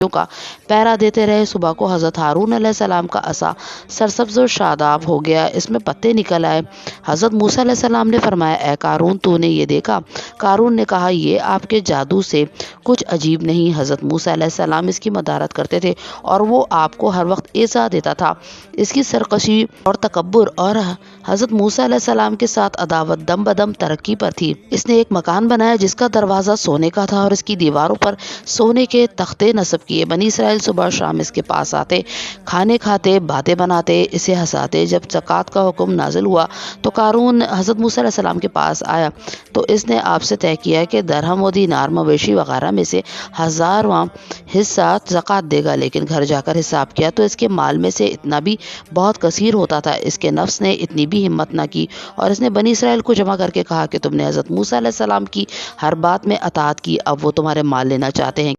का पहरा देते रहे। सुबह को हज़रत हारून अलैहिस्सलाम का असा सरसब्ज और शादाब हो गया, इसमें पत्ते निकल आए। हज़रत मूसा अलैहिस्सलाम ने फरमाया, ए कारून, तूने ये देखा? कारून ने कहा, ये आपके जादू से कुछ अजीब नहीं। हज़रत मूसा अलैहिस्सलाम इसकी मदारत करते थे और वो आपको हर वक्त ईज़ा देता था। इसकी सरकशी और तकब्बुर और हज़रत मूसा अलैहिस्सलाम के साथ अदावत दम बदम तरक्की पर थी। इसने एक मकान बनाया जिसका दरवाज़ा सोने का था और इसकी दीवारों पर सोने के तख्ते नस्ब किए। बनी इसराइल सुबह शाम इसके पास आते, खाने खाते, बातें बनाते, इसे हंसाते। जब ज़कात का हुक्म नाजिल हुआ तो कारून हज़रत मूसा अलैहिस्सलाम के पास आया तो इसने आपसे तय किया कि दरहम व दीनार, मवेशी वगैरह में से 1000वां हिस्सा ज़कात देगा। लेकिन घर जाकर हिसाब किया तो इसके माल में से इतना भी बहुत कसीर होता था। इसके नफ्स ने इतनी भी हिम्मत न की और इसने बनी इसराइल को जमा करके कहा कि तुमने हज़रत मूसा अलैहिस्सलाम की हर बात में अताअत की, अब वो तुम्हारे माल लेना चाहते हैं।